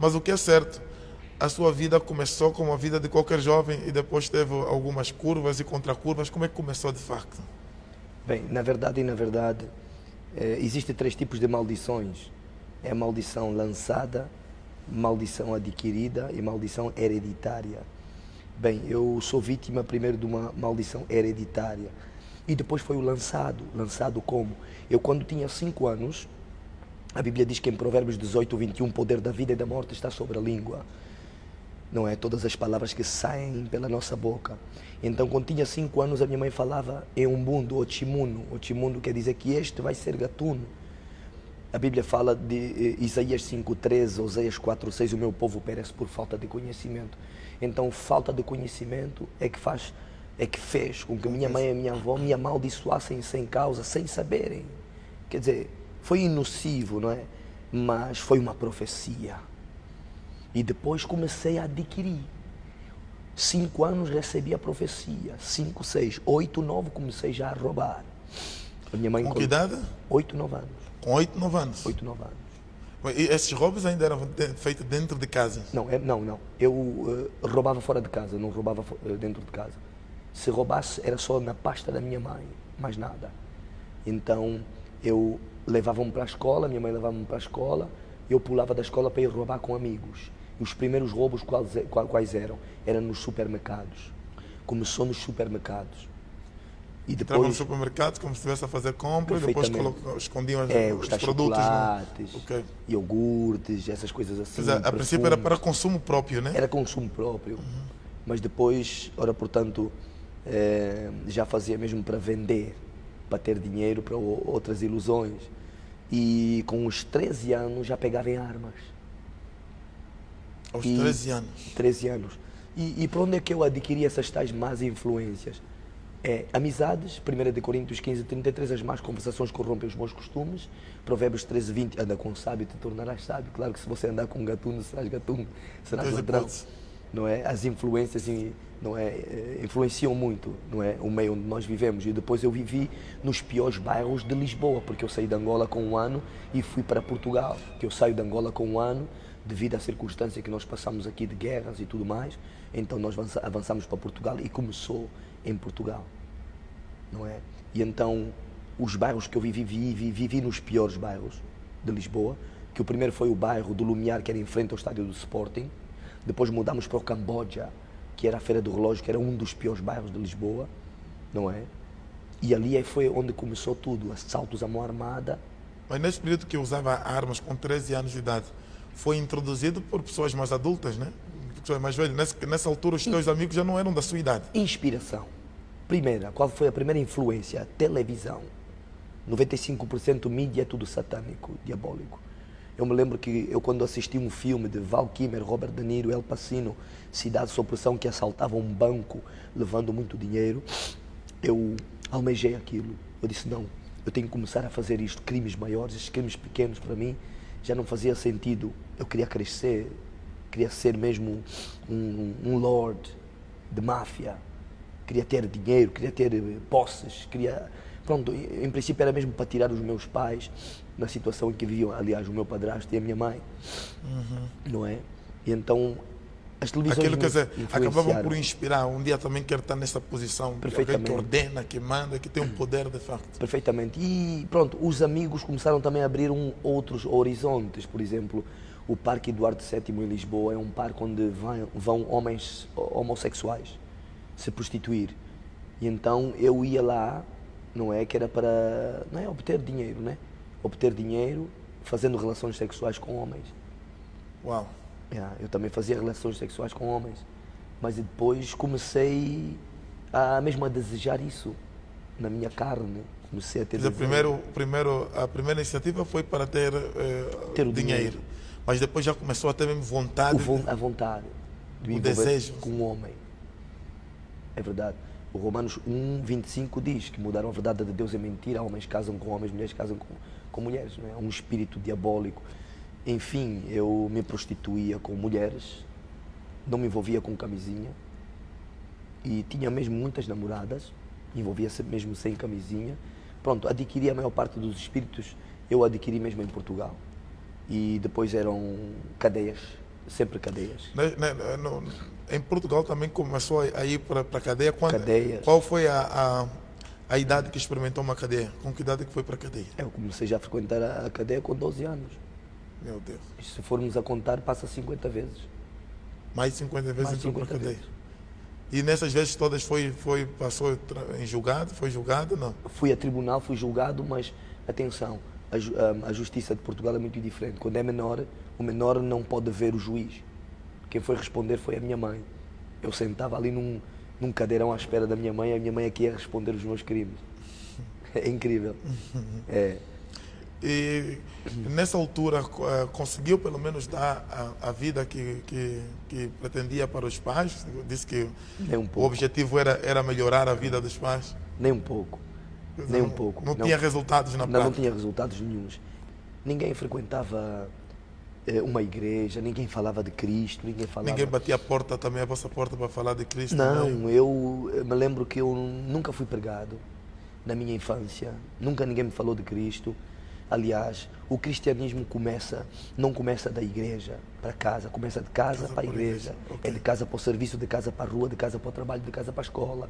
Mas o que é certo, a sua vida começou como a vida de qualquer jovem e depois teve algumas curvas e contracurvas. Como é que começou de facto? Bem, na verdade, existem três tipos de maldições. É a maldição lançada, maldição adquirida e maldição hereditária. Bem, eu sou vítima primeiro de uma maldição hereditária e depois foi o lançado. Lançado como? Eu quando tinha 5 anos, a Bíblia diz que em Provérbios 18:21, o poder da vida e da morte está sobre a língua. Não é? Todas as palavras que saem pela nossa boca. Então, quando tinha 5 anos, a minha mãe falava em umbundo, otimuno. Otimuno quer dizer que este vai ser gatuno. A Bíblia fala de Isaías 5:13, Oséias 4:6, o meu povo perece por falta de conhecimento. Então, falta de conhecimento é que fez com que minha mãe e a minha avó me amaldiçoassem sem causa, sem saberem. Quer dizer, foi nocivo, não é? Mas foi uma profecia. E depois comecei a adquirir. 5 anos recebi a profecia. 5, 6, 8, 9 comecei já a roubar. A minha mãe Com que idade? 8, 9 anos. Com 8, 9 anos. 8, 9 anos. E esses roubos ainda eram feitos dentro de casa? Não. Eu roubava fora de casa, não roubava dentro de casa. Se roubasse era só na pasta da minha mãe, mais nada. Então eu levava-me para a escola, minha mãe levava-me para a escola, eu pulava da escola para ir roubar com amigos. E os primeiros roubos quais eram? Eram nos supermercados. Começou nos supermercados. E Entravam no depois, supermercado como se estivesse a fazer compra e depois os escondiam os tais produtos. chocolates, Ok. iogurtes, essas coisas assim. Quer dizer, a princípio era perfumes. para consumo próprio, né? Era consumo próprio. Mas depois, ora portanto, já fazia mesmo para vender, para ter dinheiro para outras ilusões. E com os 13 anos já pegava em armas. Aos 13 anos. 13 anos. E para onde é que eu adquiri essas tais más influências? Amizades, 1 Coríntios 15:33, as más conversações corrompem os bons costumes. Provérbios 13:20, anda com sábio, te tornarás sábio. Claro que se você andar com um gatuno, serás gatuno, serás Dois ladrão. hipóteses. Não é? As influências não é, influenciam muito, não é? O meio onde nós vivemos. E depois eu vivi nos piores bairros de Lisboa, porque eu saí de Angola com 1 ano e fui para Portugal. Que eu saio de Angola com 1 ano devido à circunstância que nós passamos aqui de guerras e tudo mais. Então nós avançamos para Portugal e começou em Portugal, não é? E então os bairros que eu vivi nos piores bairros de Lisboa, que o primeiro foi o bairro do Lumiar, que era em frente ao estádio do Sporting. Depois mudamos para o Camboja, que era a Feira do Relógio, que era um dos piores bairros de Lisboa, não é? E ali foi onde começou tudo, assaltos à mão armada. Mas nesse período que eu usava armas com 13 anos de idade, foi introduzido por pessoas mais adultas, né? Pessoas mais velhas. Nessa altura os teus amigos já não eram da sua idade. Inspiração. Primeira, qual foi a primeira influência? Televisão. 95% mídia é tudo satânico, diabólico. Eu me lembro que eu quando assisti um filme de Val Kilmer, Robert De Niro, El Pacino, Cidade sob Pressão, que assaltavam um banco levando muito dinheiro, eu almejei aquilo. Eu disse, não, eu tenho que começar a fazer isto, crimes maiores, estes crimes pequenos para mim já não fazia sentido. Eu queria crescer, queria ser mesmo um lord de máfia, queria ter dinheiro, queria ter posses, Pronto, em princípio era mesmo para tirar os meus pais na situação em que viviam, aliás, o meu padrasto e a minha mãe, não é? E então as televisões Aquilo, quer dizer, acabavam influenciaram. por inspirar. Um dia também quero estar nessa posição. De alguém que Perfeitamente. ordena, que manda, que tem um poder de facto. Perfeitamente. E pronto, os amigos começaram também a abrir outros horizontes. Por exemplo, o Parque Eduardo VII em Lisboa é um parque onde vão homens homossexuais se prostituir. E então eu ia lá, não é? Que era para, não é? Obter dinheiro, né? Obter dinheiro fazendo relações sexuais com homens. Uau. Eu também fazia relações sexuais com homens. Mas depois comecei mesmo a desejar isso na minha carne. Comecei a ter Quer dizer, desejo. a primeira iniciativa foi para ter, Ter o dinheiro. dinheiro. Mas depois já começou a ter mesmo vontade. A vontade de me O envolver desejo. com um homem. É verdade. O Romanos 1:25 diz que mudaram a verdade de Deus é mentira. Homens casam com homens, mulheres casam com mulheres. Não é? Um espírito diabólico. Enfim, eu me prostituía com mulheres, não me envolvia com camisinha e tinha mesmo muitas namoradas, envolvia-se mesmo sem camisinha. Pronto, adquiri a maior parte dos espíritos, eu adquiri mesmo em Portugal. E depois eram cadeias sempre cadeias. Em Portugal também começou a ir para a cadeia. Cadeias. Qual foi a idade que experimentou uma cadeia? Com que idade que foi para a cadeia? Eu comecei já a frequentar a cadeia com 12 anos. Meu Deus. E se formos a contar, passa 50 vezes. Mais de 50 vezes Mais de entrou para a 50 cadeia. vezes. E nessas vezes todas passou em julgado? Foi julgado? Não. Fui a tribunal, fui julgado, mas atenção, a justiça de Portugal é muito diferente. Quando é menor, o menor não pode ver o juiz. Quem foi responder foi a minha mãe. Eu sentava ali num cadeirão à espera da minha mãe, a minha mãe aqui ia responder os meus crimes. É incrível. É. E nessa altura conseguiu pelo menos dar a vida que pretendia para os pais? Disse que Nem um o pouco. objetivo era melhorar a vida dos pais? Nem um pouco. Quer dizer, Nem um pouco. Não tinha resultados na Não prática? tinha resultados nenhuns. Ninguém frequentava uma igreja, ninguém falava de Cristo, ninguém falava... Ninguém batia a porta também, a vossa porta, para falar de Cristo? Não, Também? eu me lembro que eu nunca fui pregado na minha infância. Nunca ninguém me falou de Cristo. Aliás, o cristianismo não começa da igreja para casa, começa de casa para a igreja. Ok. É de casa para o serviço, de casa para a rua, de casa para o trabalho, de casa para a escola.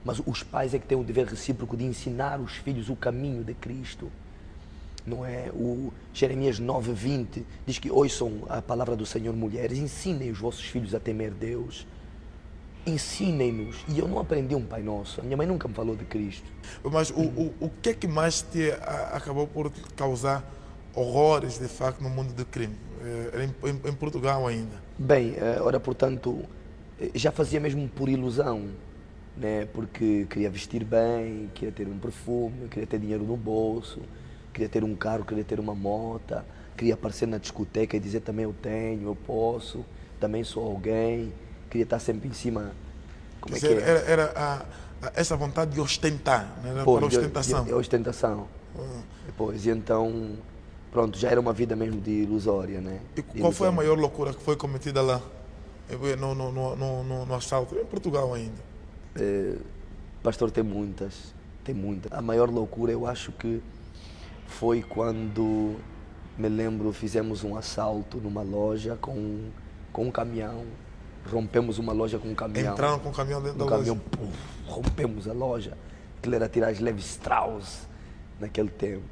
Mas os pais é que têm o dever recíproco de ensinar os filhos o caminho de Cristo. Não é? O Jeremias 9:20 diz que ouçam a palavra do Senhor, mulheres, ensinem os vossos filhos a temer Deus. Ensinem-nos. E eu não aprendi um Pai Nosso. A minha mãe nunca me falou de Cristo. Mas o que é que mais te acabou por causar horrores, de facto, no mundo do crime? Em Portugal ainda. Bem, ora, portanto, já fazia mesmo por ilusão, né? Porque queria vestir bem, queria ter um perfume, queria ter dinheiro no bolso, queria ter um carro, queria ter uma moto, queria aparecer na discoteca e dizer também eu tenho, eu posso, também sou alguém, queria estar sempre em cima. Como é que é? Era essa vontade de ostentar, né? Era Pô, para ostentação. de ostentação. Depois, e então, pronto, já era uma vida mesmo de ilusória, né? E De qual foi a ilusória. maior loucura que foi cometida lá, no assalto, em Portugal ainda? Pastor, tem muitas, tem muitas. A maior loucura eu acho que foi quando, me lembro, fizemos um assalto numa loja com um caminhão, rompemos uma loja com um caminhão. Entraram com o caminhão dentro Um da caminhão, loja. puf, rompemos a loja. Aquilo era tirar as Levi Strauss naquele tempo.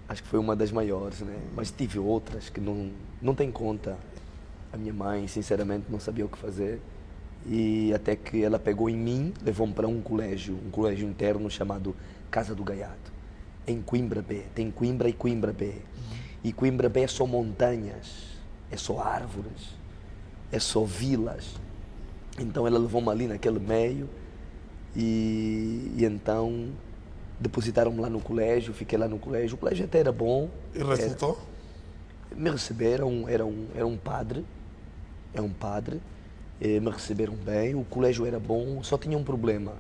Acho que foi uma das maiores, né? Mas tive outras que não tem conta. A minha mãe, sinceramente, não sabia o que fazer. E até que ela pegou em mim, levou-me para um colégio interno chamado Casa do Gaiato, em Coimbra B. Tem Coimbra e Coimbra B. E Coimbra B é só montanhas, é só árvores, é só vilas. Então ela levou-me ali naquele meio e então depositaram-me lá no colégio, fiquei lá no colégio. O colégio até era bom. E resultou? Me receberam, era um padre, me receberam bem, o colégio era bom, só tinha um problema.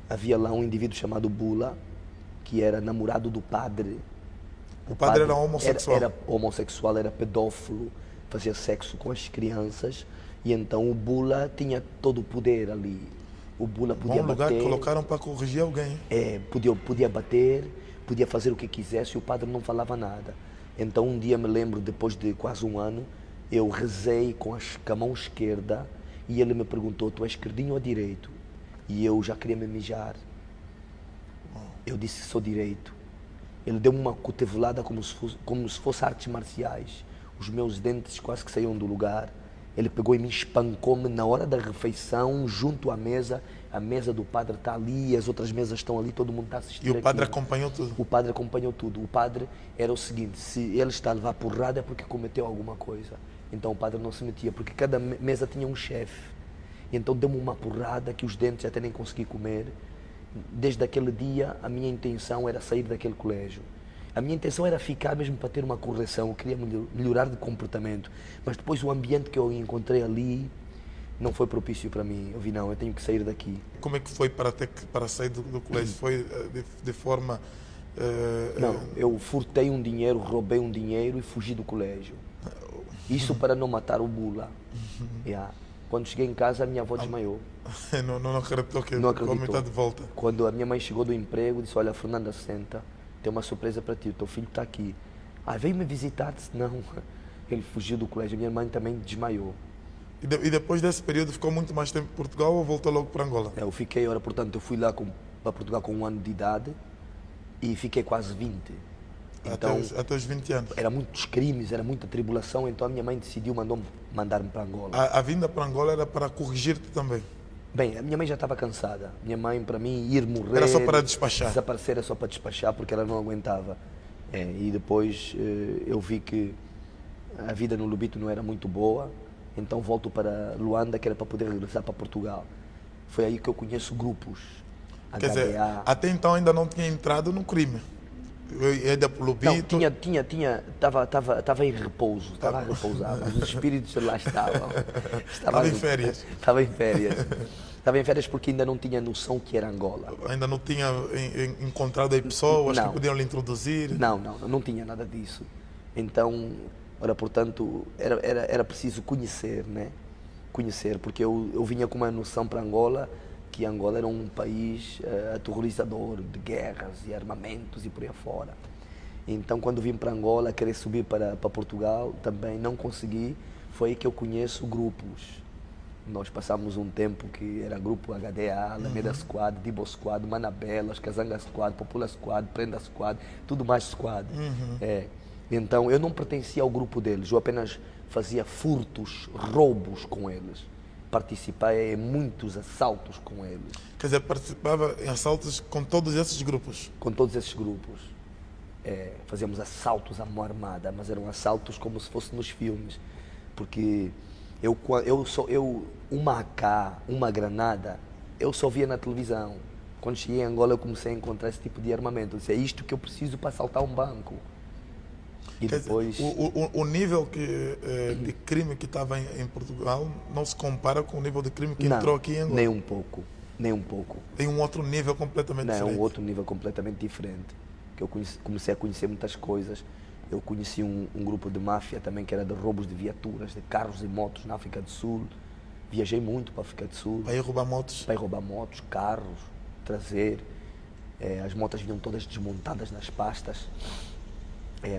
Havia lá um indivíduo chamado Bula, que era namorado do padre. O padre era homossexual? Era homossexual, era pedófilo, fazia sexo com as crianças, e então o Bula tinha todo o poder ali. O Bula podia Bom lugar que bater. colocaram para corrigir alguém. Podia bater, podia fazer o que quisesse e o padre não falava nada. Então um dia me lembro, depois de quase um ano, eu rezei com a mão esquerda e ele me perguntou, tu és esquerdinho ou direito? E eu já queria me mijar. Eu disse, sou direito. Ele deu-me uma cotovelada como se fosse artes marciais. Os meus dentes quase que saíam do lugar. Ele pegou e me espancou-me na hora da refeição, junto à mesa. A mesa do padre está ali, as outras mesas estão ali, todo mundo está a assistir. E o padre aquilo. acompanhou tudo? O padre acompanhou tudo. O padre era o seguinte, se ele está a levar porrada é porque cometeu alguma coisa. Então o padre não se metia, porque cada mesa tinha um chefe. Então deu-me uma porrada que os dentes até nem consegui comer. Desde aquele dia, a minha intenção era sair daquele colégio. A minha intenção era ficar mesmo para ter uma correção, eu queria melhorar de comportamento. Mas depois o ambiente que eu encontrei ali não foi propício para mim. Eu vi, não, eu tenho que sair daqui. Como é que foi para sair do colégio? Foi de forma... Não, eu furtei um dinheiro, roubei um dinheiro e fugi do colégio. Isso para não matar o Bula. Yeah. Quando cheguei em casa, a minha avó desmaiou. não acreditou que Não o homem acreditou. está de volta. Quando a minha mãe chegou do emprego, disse, olha, Fernanda, senta, tem uma surpresa para ti, o teu filho está aqui. Ah, veio me visitar? Disse, não, Ele fugiu do colégio. Minha mãe também desmaiou. E depois desse período ficou muito mais tempo em Portugal ou voltou logo para Angola? Eu fiquei, ora, portanto, eu fui lá para Portugal com 1 ano de idade e fiquei quase 20. Então, Até os 20 anos. era muitos crimes, era muita tribulação, então a minha mãe decidiu mandar-me para Angola. A vinda para Angola era para corrigir-te também. Bem, a minha mãe já estava cansada. Minha mãe, para mim, ir morrer... Era só para despachar. Desaparecer era só para despachar, porque ela não aguentava. E depois eu vi que a vida no Lobito não era muito boa, então volto para Luanda, que era para poder regressar para Portugal. Foi aí que eu conheço grupos. Quer dizer, até então ainda não tinha entrado no crime. Eu ia para o Lobito. Não, estava em repouso, estava a repousar, mas os espíritos lá estavam. Estava em férias. Estava em férias. Estava em férias porque ainda não tinha noção que era Angola. Ainda não tinha encontrado aí pessoas Não. que podiam lhe introduzir? Não tinha nada disso. Então, ora, portanto, era preciso conhecer, né? Conhecer, porque eu vinha com uma noção para Angola, que Angola era um país aterrorizador, de guerras e armamentos e por aí afora. Então, quando vim para Angola, querer subir para Portugal, também não consegui. Foi aí que eu conheço grupos. Nós passámos um tempo que era grupo HDA, Alameda Squad, Dibo Squad, Manabelas, Kazanga Squad, Popula Squad, Prenda Squad, tudo mais Squad. Então, eu não pertencia ao grupo deles, eu apenas fazia furtos, roubos com eles. Participei em muitos assaltos com eles. Quer dizer, participava em assaltos com todos esses grupos? Com todos esses grupos. Fazíamos assaltos à mão armada, mas eram assaltos como se fosse nos filmes. Porque uma AK, uma granada, eu só via na televisão. Quando cheguei em Angola eu comecei a encontrar esse tipo de armamento. Eu disse, é isto que eu preciso para assaltar um banco. E depois... O nível de crime que estava em Portugal não se compara com o nível de crime que entrou aqui em Angola? Nem um pouco, nem um pouco. Tem um outro nível completamente diferente? É um outro nível completamente diferente. Que eu comecei a conhecer muitas coisas. Eu conheci um grupo de máfia também que era de roubos de viaturas, de carros e motos na África do Sul. Viajei muito para a África do Sul. Para ir roubar motos? Para ir roubar motos, carros, trazer. As motas vinham todas desmontadas nas pastas.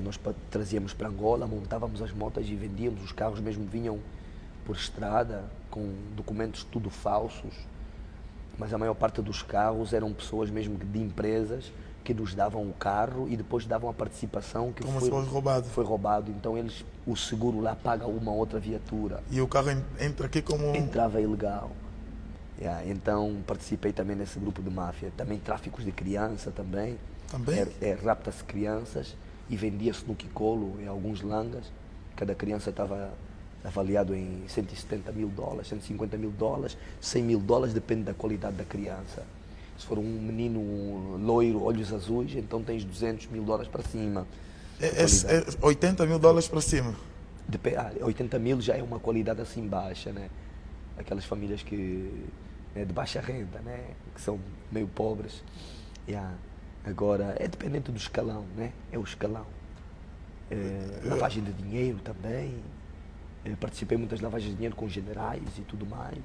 Nós trazíamos para Angola, montávamos as motas e vendíamos. Os carros mesmo vinham por estrada, com documentos tudo falsos. Mas a maior parte dos carros eram pessoas mesmo de empresas que nos davam o carro e depois davam a participação que como se fosse roubado. Foi roubado. Então o seguro lá paga uma outra viatura. E o carro entra aqui como... Entrava ilegal. Então participei também nesse grupo de máfia. Também tráficos de criança também. Também? Rapta-se crianças e vendia-se no Kikolo em alguns langas. Cada criança estava avaliado em $170 mil, $150 mil, $100 mil, depende da qualidade da criança. Se for um menino loiro, olhos azuis, então tens $200 mil para cima. $80 mil para cima? 80 mil já é uma qualidade assim baixa, né? Aquelas famílias que de baixa renda, né? Que são meio pobres. Agora, é dependente do escalão, né? É o escalão. Lavagem de dinheiro também. Participei em muitas lavagens de dinheiro com generais e tudo mais.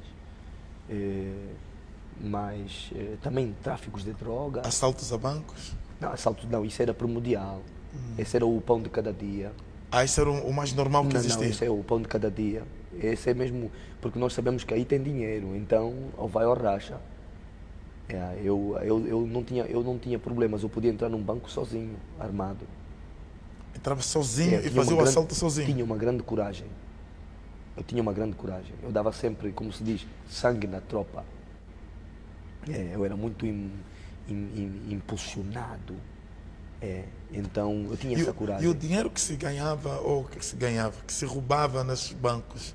Mas também tráficos de droga. Assaltos a bancos? Não, assaltos não, isso era primordial. Esse era o pão de cada dia. Esse era o mais normal que existia? Não, esse é o pão de cada dia. Esse é mesmo, porque nós sabemos que aí tem dinheiro, então ou vai ou racha. Eu não tinha problemas, eu podia entrar num banco sozinho, armado. Entrava sozinho e fazia o assalto sozinho? Tinha uma grande coragem. Eu tinha uma grande coragem. Eu dava sempre, como se diz, sangue na tropa. Eu era muito impulsionado. Então eu tinha essa coragem. E o dinheiro que se ganhava, que se roubava nesses bancos,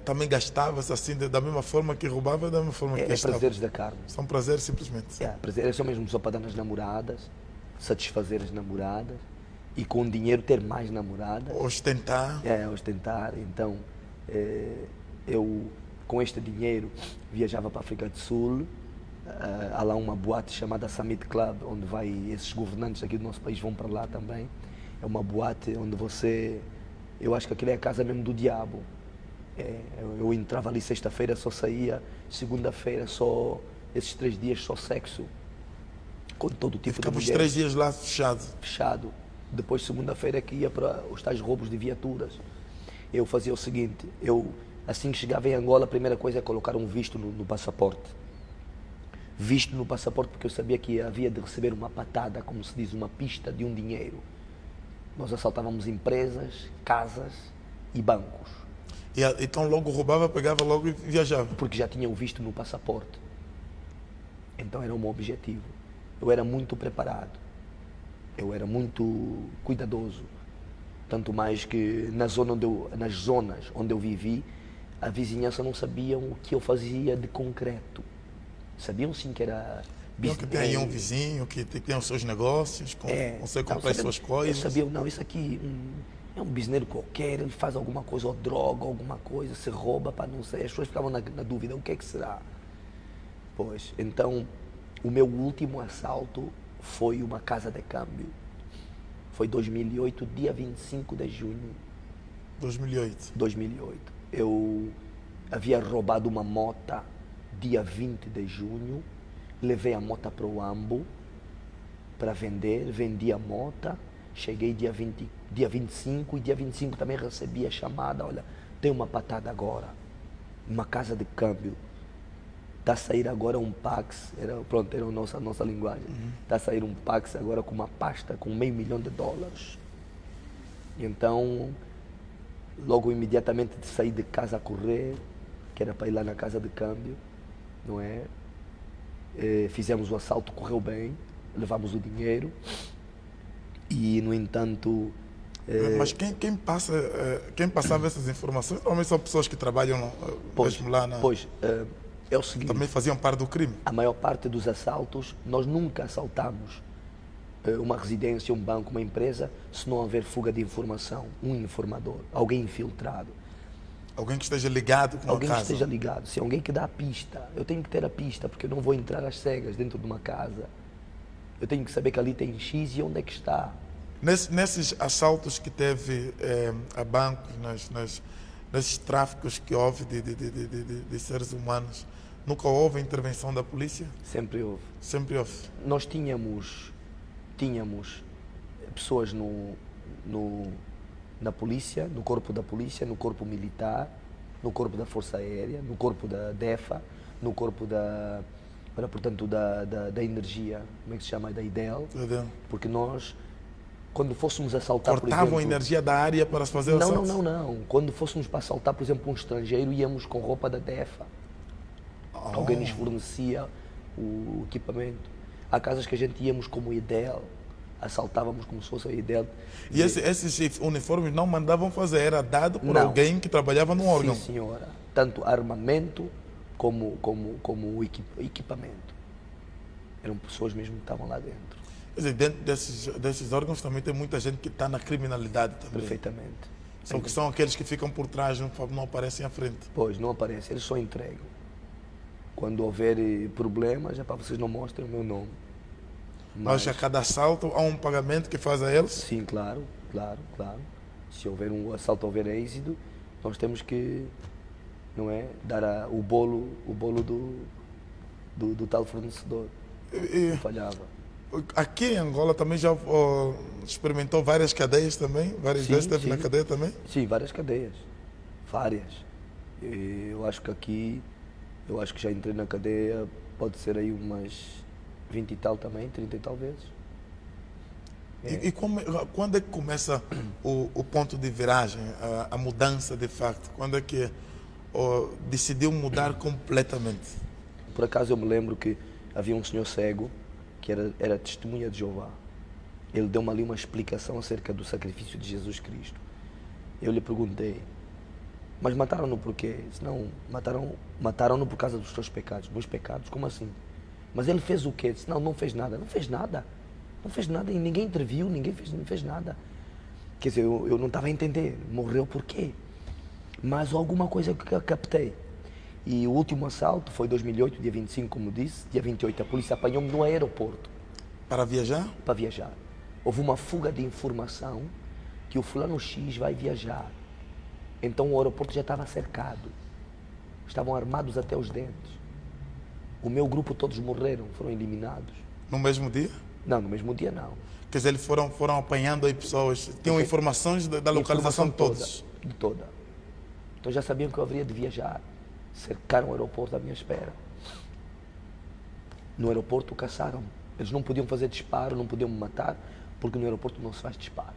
também gastava-se assim, da mesma forma que roubava, da mesma forma que gastava? Prazeres da carne. São prazeres simplesmente? Prazer, é só mesmo só para dar nas namoradas, satisfazer as namoradas e com o dinheiro ter mais namoradas. Ostentar? Ostentar. Então, eu com este dinheiro viajava para a África do Sul. Há lá uma boate chamada Summit Club, onde esses governantes aqui do nosso país vão para lá também. É uma boate onde eu acho que aquilo é a casa mesmo do diabo. Eu entrava ali sexta-feira, só saía, segunda-feira só, esses 3 dias só sexo. Com todo tipo de mulheres. Ficava os 3 dias lá fechado? Fechado. Depois, segunda-feira, que ia para os tais roubos de viaturas. Eu fazia o seguinte, assim que chegava em Angola, a primeira coisa é colocar um visto no passaporte. Visto no passaporte porque eu sabia que havia de receber uma patada, como se diz, uma pista de um dinheiro. Nós assaltávamos empresas, casas e bancos, Então logo roubava, pegava logo e viajava. porque já tinha o visto no passaporte. Então era o meu objetivo. Eu era muito preparado, eu era muito cuidadoso. Tanto mais que nas zonas onde eu vivi, a vizinhança não sabiam o que eu fazia de concreto. Sabiam sim que era Então, que tem aí um vizinho que tem os seus negócios, consegue comprar as suas coisas. Eu sabia, não, isso aqui é um busineiro qualquer, ele faz alguma coisa, ou droga, alguma coisa, se rouba para não sei. As pessoas ficavam na dúvida, o que é que será? Pois, então, o meu último assalto foi uma casa de câmbio. Foi 2008, dia 25 de junho 2008. 2008. Eu havia roubado uma moto dia 20 de junho, levei a moto para o Ambo para vender, vendi a moto, cheguei dia 25 e dia 25 também recebi a chamada, olha, tem uma patada agora, uma casa de câmbio, está a sair agora um Pax, era a nossa linguagem, está a sair um Pax agora com uma pasta com $500 mil. Então, logo imediatamente saí de casa a correr, que era para ir lá na casa de câmbio, não é? Fizemos o assalto, correu bem, levamos o dinheiro e, no entanto... Mas quem passava essas informações, normalmente são pessoas que trabalham mesmo lá na... É o seguinte, Também faziam parte do crime. a maior parte dos assaltos, nós nunca assaltamos uma residência, um banco, uma empresa, se não houver fuga de informação, um informador, alguém infiltrado. Alguém que esteja ligado com a Alguém que casa. esteja ligado, se alguém que dá a pista, eu tenho que ter a pista, porque eu não vou entrar às cegas dentro de uma casa. Eu tenho que saber que ali tem X e onde é que está. Nesses assaltos que teve a bancos, nesses tráficos que houve de seres humanos, nunca houve intervenção da polícia? Sempre houve. Sempre houve. Nós tínhamos pessoas na polícia, no corpo da polícia, no corpo militar, no corpo da Força Aérea, no corpo da DEFA, no corpo da energia, como é que se chama? Da IDEL, porque nós, quando fôssemos assaltar, cortavam por exemplo, a energia da área para se fazer o assalto? Não. Quando fôssemos para assaltar, por exemplo, um estrangeiro, íamos com roupa da DEFA. Alguém nos fornecia o equipamento. Há casas que a gente íamos como IDEL, assaltávamos como se fosse a IDEL. E esses uniformes não mandavam fazer, era dado por Não. alguém que trabalhava no órgão? Sim, senhora. Tanto armamento como o equipamento. Eram pessoas mesmo que estavam lá dentro. Quer dizer, dentro desses órgãos também tem muita gente que está na criminalidade também. Perfeitamente. São aqueles que ficam por trás, não aparecem à frente. Pois, não aparece, eles só entregam. Quando houver problemas, é para vocês não mostrem o meu nome. Mas a cada assalto há um pagamento que faz a eles? Sim, claro. Se houver um assalto, houver êxito, nós temos que, não é, dar o bolo do tal fornecedor. Não falhava. Aqui em Angola também já experimentou várias cadeias também? Várias vezes esteve na cadeia também? Sim, várias cadeias. Várias. Eu acho que já entrei na cadeia, pode ser aí umas 20 e tal também, 30 e tal vezes. E quando é que começa o ponto de viragem, a mudança de facto? Quando é que decidiu mudar completamente? Por acaso eu me lembro que havia um senhor cego que era testemunha de Jeová. Ele deu-me ali uma explicação acerca do sacrifício de Jesus Cristo. Eu lhe perguntei, mas mataram-no por quê? Ele disse, não, mataram-no por causa dos seus pecados. Meus pecados? Como assim? Mas ele fez o quê? Ele disse, não fez nada. Não fez nada e ninguém interviu, não fez nada. Quer dizer, eu não estava a entender. Morreu por quê? Mas alguma coisa que eu captei. E o último assalto foi em 2008, dia 25, como disse. Dia 28 a polícia apanhou-me no aeroporto. Para viajar? Para viajar. Houve uma fuga de informação que o fulano X vai viajar. Então o aeroporto já estava cercado. Estavam armados até os dentes. O meu grupo todos morreram, foram eliminados. No mesmo dia? Não, no mesmo dia não. Quer dizer, eles foram apanhando aí pessoas, tinham informações da localização de todos. De toda. Então já sabiam que eu haveria de viajar. Cercaram o aeroporto à minha espera. No aeroporto caçaram. Eles não podiam fazer disparo, não podiam me matar, porque no aeroporto não se faz disparo.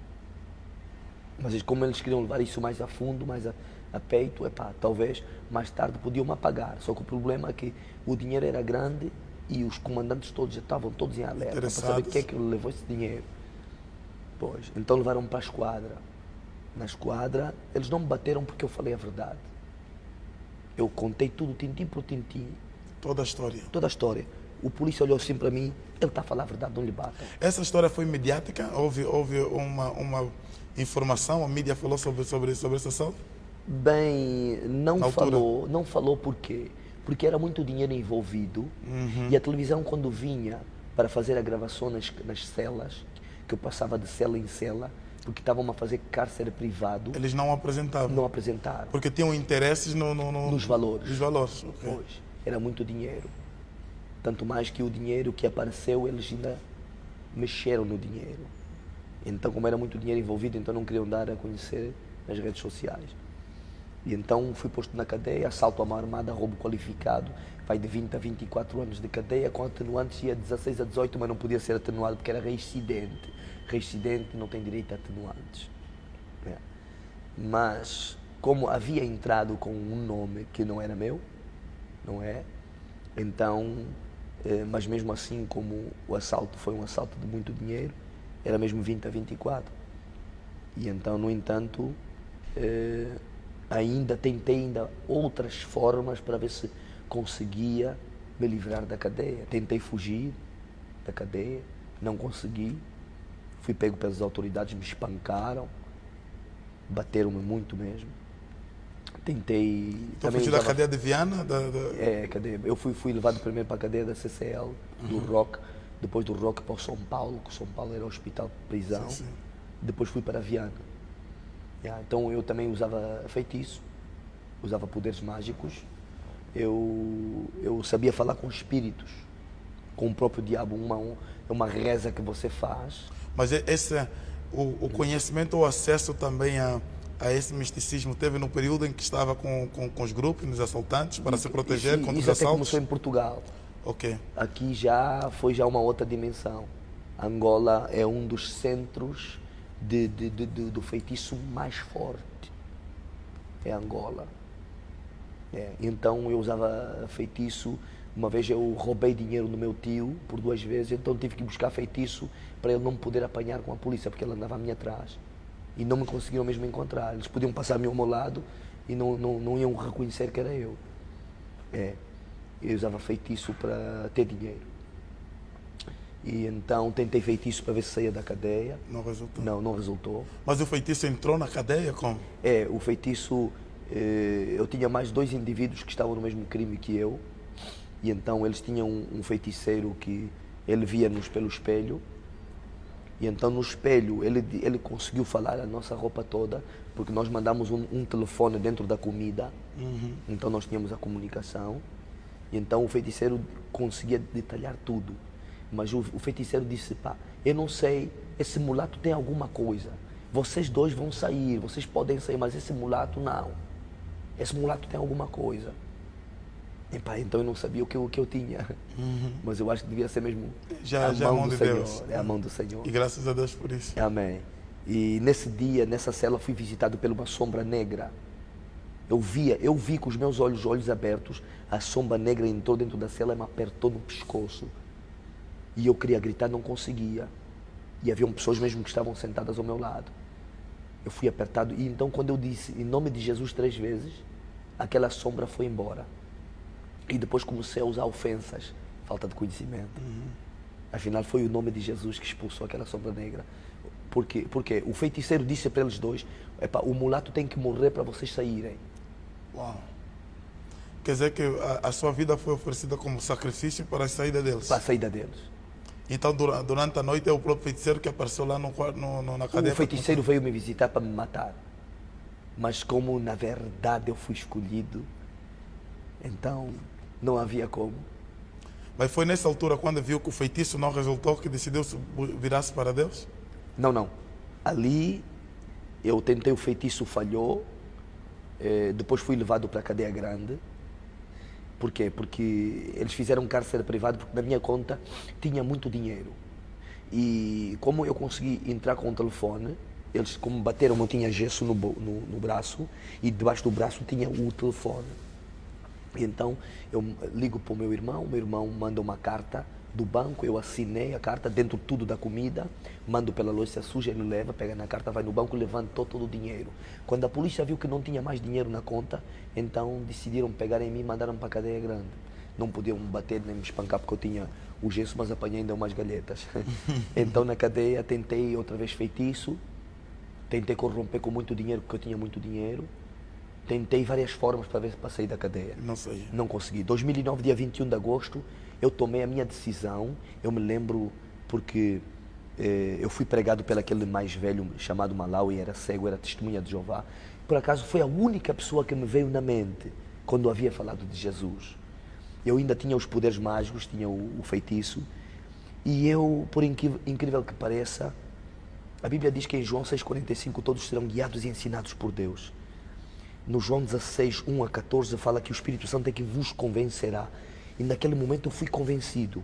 Mas como eles queriam levar isso mais a fundo, mais a peito, talvez mais tarde podiam me apagar. Só que o problema é que o dinheiro era grande e os comandantes todos já estavam todos em alerta para saber quem é que levou esse dinheiro. Pois, então levaram-me para a esquadra. Na esquadra, eles não me bateram porque eu falei a verdade. Eu contei tudo, tintim por tintim. Toda a história. Toda a história. O polícia olhou assim para mim, ele está a falar a verdade, não lhe batam. Essa história foi mediática? Houve uma informação, a mídia falou sobre esse assalto? Bem, não falou por quê? Porque era muito dinheiro envolvido e a televisão quando vinha para fazer a gravação nas celas, que eu passava de cela em cela, porque estavam a fazer cárcere privado. Eles não apresentavam? Não apresentaram. Porque tinham interesses nos valores. Nos valores, ok. Pois, era muito dinheiro. Tanto mais que o dinheiro que apareceu, eles ainda mexeram no dinheiro. Então, como era muito dinheiro envolvido, então não queriam dar a conhecer nas redes sociais. E então fui posto na cadeia, assalto a uma armada, roubo qualificado, vai de 20 a 24 anos de cadeia, com atenuantes ia de 16 a 18, mas não podia ser atenuado porque era reincidente. Reincidente não tem direito a atenuantes. É. Mas, como havia entrado com um nome que não era meu, não é? Então, mas mesmo assim, como o assalto foi um assalto de muito dinheiro, era mesmo 20 a 24. E então, no entanto, tentei outras formas para ver se conseguia me livrar da cadeia. Tentei fugir da cadeia, não consegui. Fui pego pelas autoridades, me espancaram, bateram-me muito mesmo. Tentei... Então fugiu da cadeia de Viana? Cadeia. Eu fui levado primeiro para a cadeia da CCL, do ROC, depois do ROC para o São Paulo, que o São Paulo era o hospital de prisão. Sim. Depois fui para a Viana. Então eu também usava feitiço, usava poderes mágicos, eu sabia falar com espíritos, com o próprio diabo, uma reza que você faz. Mas o conhecimento ou acesso também a esse misticismo teve no período em que estava com os grupos, os assaltantes, para se proteger contra os assaltos? Isso até começou em Portugal. Ok. Aqui foi uma outra dimensão. Angola é um dos centros do feitiço mais forte. É Angola. Então eu usava feitiço. Uma vez eu roubei dinheiro do meu tio por 2 vezes, então tive que buscar feitiço para ele não me poder apanhar com a polícia, porque ele andava a mim atrás. E não me conseguiram mesmo encontrar. Eles podiam passar-me ao meu lado e não iam reconhecer que era eu. Eu usava feitiço para ter dinheiro. E então tentei feitiço para ver se saía da cadeia. Não resultou? Não resultou. Mas o feitiço entrou na cadeia como? O feitiço... eu tinha mais 2 indivíduos que estavam no mesmo crime que eu. E então eles tinham um feiticeiro que ele via-nos pelo espelho. E então no espelho ele conseguiu falar a nossa roupa toda, porque nós mandamos um telefone dentro da comida. Então nós tínhamos a comunicação. E então o feiticeiro conseguia detalhar tudo. Mas o feiticeiro disse, eu não sei, esse mulato tem alguma coisa. Vocês 2 vão sair, vocês podem sair, mas esse mulato não. Esse mulato tem alguma coisa. Então eu não sabia o que eu tinha. Mas eu acho que devia ser mesmo a mão do Senhor. Deus. É a mão do Senhor. E graças a Deus por isso. Amém. E nesse dia, nessa cela, fui visitado por uma sombra negra. Eu vi com os meus olhos abertos, a sombra negra entrou dentro da cela e me apertou no pescoço. E eu queria gritar, não conseguia. E haviam pessoas mesmo que estavam sentadas ao meu lado. Eu fui apertado. E então quando eu disse, em nome de Jesus 3 vezes, aquela sombra foi embora. E depois comecei a usar ofensas, falta de conhecimento. Afinal foi o nome de Jesus que expulsou aquela sombra negra. Porque o feiticeiro disse para eles 2, o mulato tem que morrer para vocês saírem. Uau! Quer dizer que a sua vida foi oferecida como sacrifício para a saída deles? Para a saída deles. Então durante a noite é o próprio feiticeiro que apareceu lá na cadeia? O feiticeiro veio me visitar para me matar. Mas como na verdade eu fui escolhido, então não havia como. Mas foi nessa altura, quando viu que o feitiço não resultou, que decidiu virar-se para Deus? Não, não. Ali eu tentei, o feitiço falhou, depois fui levado para a cadeia grande. Por quê? Porque eles fizeram um cárcere privado, porque na minha conta tinha muito dinheiro. E como eu consegui entrar com o telefone, eles como bateram, eu tinha gesso no braço e debaixo do braço tinha o telefone. E então eu ligo para o meu irmão manda uma carta do banco, eu assinei a carta, dentro tudo da comida, mando pela louça suja, ele leva, pega na carta, vai no banco, levantou todo o dinheiro. Quando a polícia viu que não tinha mais dinheiro na conta, então decidiram pegar em mim e mandaram para a cadeia grande. Não podiam me bater nem me espancar porque eu tinha o gesso, mas apanhei ainda umas galhetas. Então na cadeia tentei outra vez feitiço, tentei corromper com muito dinheiro porque eu tinha muito dinheiro. Tentei várias formas para ver para sair da cadeia. Não sei. Não consegui. 2009, dia 21 de agosto, eu tomei a minha decisão. Eu me lembro porque eu fui pregado pelo aquele mais velho chamado Malawi, era cego, era testemunha de Jeová. Por acaso foi a única pessoa que me veio na mente quando eu havia falado de Jesus. Eu ainda tinha os poderes mágicos, tinha o feitiço. E eu, por incrível que pareça, a Bíblia diz que em João 6,45 todos serão guiados e ensinados por Deus. No João 16, 1 a 14, fala que o Espírito Santo é que vos convencerá. E naquele momento eu fui convencido.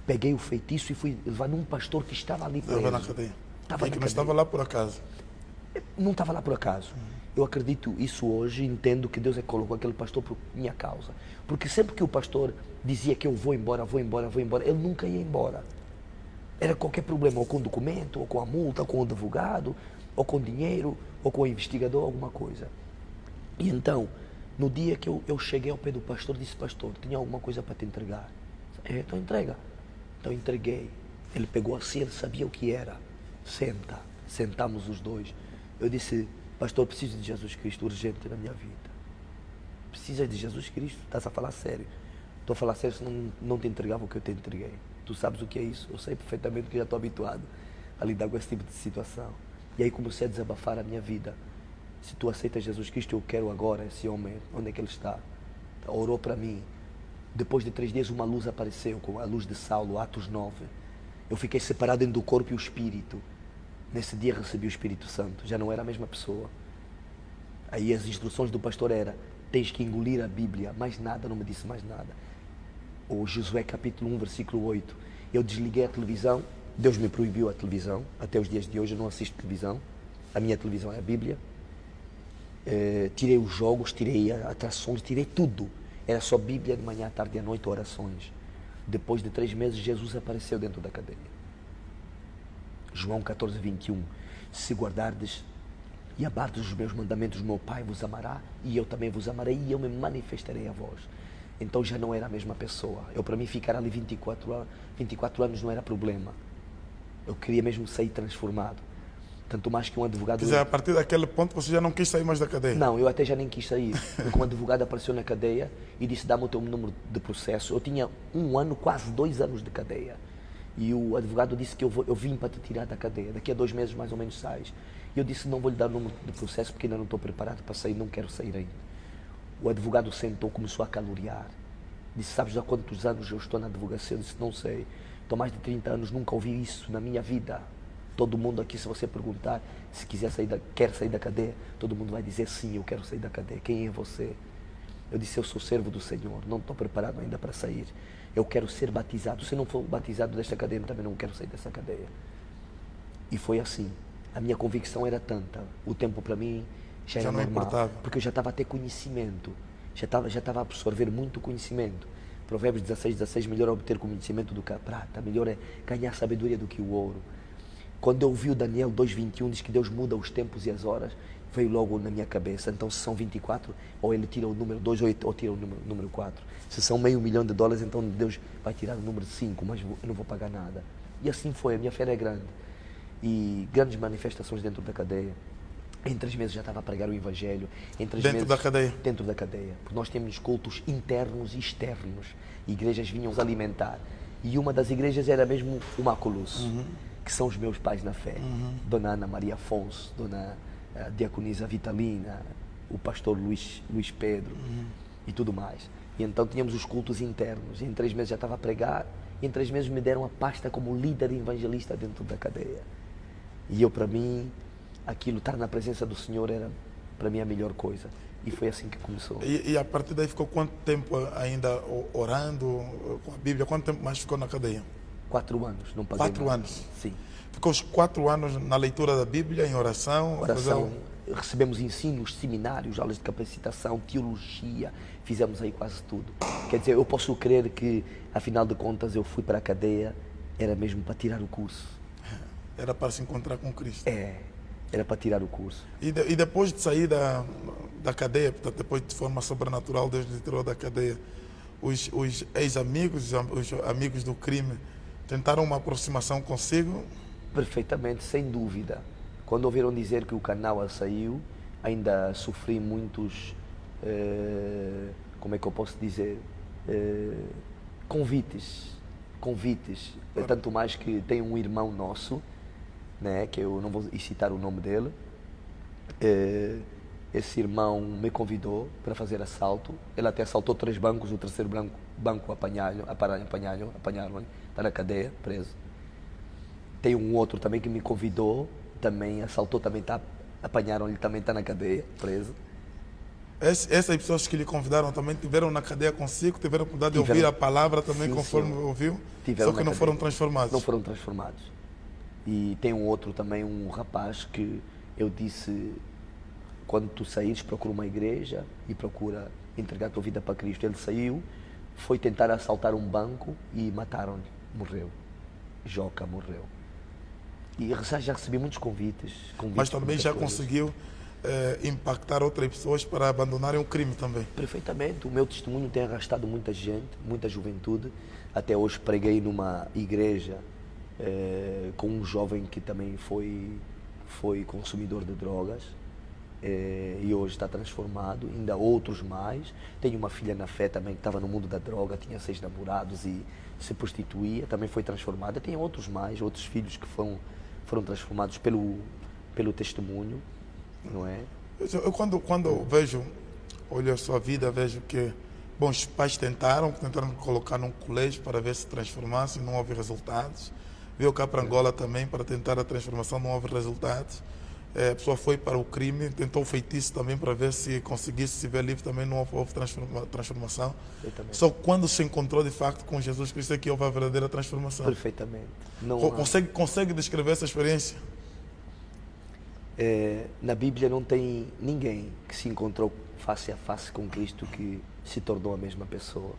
Peguei o feitiço e fui levar num pastor que estava ali preso. Estava na cadeia. Estava na Que não cadeia. estava lá por acaso. Não estava lá por acaso. Eu acredito isso hoje, entendo que Deus é que colocou aquele pastor por minha causa. Porque sempre que o pastor dizia que eu vou embora, ele nunca ia embora. Era qualquer problema, ou com documento, ou com a multa, ou com o advogado, ou com dinheiro, ou com o investigador, alguma coisa. E então, no dia que eu cheguei ao pé do pastor, disse: pastor, tinha alguma coisa para te entregar? Então entrega. Então entreguei. Ele pegou assim, ele sabia o que era. Senta. Sentamos os dois. Eu disse: pastor, preciso de Jesus Cristo urgente na minha vida. Precisa de Jesus Cristo? Estás a falar sério? Estou a falar sério, senão não te entregava o que eu te entreguei. Tu sabes o que é isso? Eu sei perfeitamente que já estou habituado a lidar com esse tipo de situação. E aí comecei a desabafar a minha vida. Se tu aceitas Jesus Cristo, eu quero agora esse homem, onde é que ele está? Orou para mim. Depois de 3 dias uma luz apareceu, com a luz de Saulo, Atos 9. Eu fiquei separado entre o corpo e o espírito. Nesse dia recebi o Espírito Santo, já não era a mesma pessoa. Aí as instruções do pastor era: tens que engolir a Bíblia, mais nada, não me disse mais nada. O Josué capítulo 1, versículo 8. Eu desliguei a televisão, Deus me proibiu a televisão, até os dias de hoje eu não assisto televisão, a minha televisão é a Bíblia. Tirei os jogos, tirei atrações, tirei tudo. Era só Bíblia de manhã, à tarde e à noite, orações. Depois de 3 meses, Jesus apareceu dentro da cadeia. João 14, 21. Se guardardes e abardes os meus mandamentos, meu Pai vos amará, e eu também vos amarei, e eu me manifestarei a vós. Então já não era a mesma pessoa. Para mim ficar ali 24 anos não era problema. Eu queria mesmo sair transformado. Tanto mais que um advogado... Quer dizer, a partir daquele ponto você já não quis sair mais da cadeia? Não, eu até já nem quis sair. Porque um advogado apareceu na cadeia e disse: dá-me o teu número de processo. Eu tinha 1 ano, quase 2 anos de cadeia. E o advogado disse que eu vim para te tirar da cadeia. Daqui a 2 meses mais ou menos sais. E eu disse: não vou lhe dar o número de processo porque ainda não estou preparado para sair, não quero sair ainda. O advogado sentou, começou a caloriar. Disse: sabes há quantos anos eu estou na advocacia? Eu disse: não sei. Estou mais de 30 anos, nunca ouvi isso na minha vida. Todo mundo aqui, se você perguntar se quer sair da cadeia, todo mundo vai dizer: sim, eu quero sair da cadeia. Quem é você? Eu disse: eu sou servo do Senhor, não estou preparado ainda para sair. Eu quero ser batizado. Se não for batizado desta cadeia, também não quero sair dessa cadeia. E foi assim. A minha convicção era tanta. O tempo para mim já era normal. Importava. Porque eu já estava a ter conhecimento. Já estava a absorver muito conhecimento. Provérbios 16, melhor é obter conhecimento do que a prata. Melhor é ganhar sabedoria do que o ouro. Quando eu vi o Daniel 2:21, diz que Deus muda os tempos e as horas, veio logo na minha cabeça. Então, se são 24, ou ele tira o número 2 ou tira o número 4. Se são $500 mil, então Deus vai tirar o número 5, mas eu não vou pagar nada. E assim foi, a minha fé era grande. E grandes manifestações dentro da cadeia. Em 3 meses já estava a pregar o Evangelho. Dentro da cadeia? Dentro da cadeia. Porque nós temos cultos internos e externos. Igrejas vinham nos alimentar. E uma das igrejas era mesmo o Maculus. Que são os meus pais na fé. Dona Ana Maria Afonso, Dona Diaconisa Vitalina, o pastor Luís Pedro e tudo mais. E então tínhamos os cultos internos. E em 3 meses já estava a pregar. E em 3 meses me deram a pasta como líder evangelista dentro da cadeia. E eu, para mim, aquilo, estar na presença do Senhor era, para mim, a melhor coisa. E foi assim que começou. E a partir daí ficou quanto tempo ainda orando com a Bíblia? Quanto tempo mais ficou na cadeia? 4 anos, não paguei 4 nada. anos? Sim. Ficou os 4 anos na leitura da Bíblia, em oração? Oração, recebemos ensinos, seminários, aulas de capacitação, teologia, fizemos aí quase tudo. Quer dizer, eu posso crer que, afinal de contas, eu fui para a cadeia, era mesmo para tirar o curso. Era para se encontrar com Cristo. Era para tirar o curso. E depois de sair da cadeia, portanto, depois de forma sobrenatural, Deus lhe tirou da cadeia, os ex-amigos, os amigos do crime, tentaram uma aproximação consigo? Perfeitamente, sem dúvida. Quando ouviram dizer que o canal saiu, ainda sofri muitos, como é que eu posso dizer, convites. Tanto mais que tem um irmão nosso, né, que eu não vou citar o nome dele. Esse irmão me convidou para fazer assalto. Ele até assaltou 3 bancos, o terceiro banco apanharam, está na cadeia, preso. Tem um outro também que me convidou, também assaltou, também apanharam-lhe, também está na cadeia, preso. Essas pessoas que lhe convidaram também tiveram na cadeia consigo, tiveram a oportunidade de ouvir a palavra também, sim, conforme ouviu, só que não foram transformados. Não foram transformados. E tem um outro também, um rapaz que eu disse, quando tu saíres, procura uma igreja e procura entregar a tua vida para Cristo. Ele saiu, foi tentar assaltar um banco e mataram-lhe, morreu. Joca morreu. E já recebi muitos convites mas também já conseguiu impactar outras pessoas para abandonarem o crime também. Perfeitamente. O meu testemunho tem arrastado muita gente, muita juventude. Até hoje preguei numa igreja com um jovem que também foi consumidor de drogas e hoje está transformado. Ainda outros mais. Tenho uma filha na fé também que estava no mundo da droga, tinha 6 namorados e se prostituía, também foi transformada. Tem outros filhos que foram transformados pelo testemunho, não é? Eu quando vejo, olho a sua vida, vejo que, bom, os pais tentaram me colocar num colégio para ver se transformasse, não houve resultados. Veio cá para Angola também para tentar a transformação, não houve resultados. A pessoa foi para o crime, tentou o feitiço também para ver se conseguisse se ver livre, também não houve transformação. Só quando se encontrou de facto com Jesus Cristo é que houve a verdadeira transformação. Perfeitamente. Consegue descrever essa experiência? Na Bíblia não tem ninguém que se encontrou face a face com Cristo que se tornou a mesma pessoa.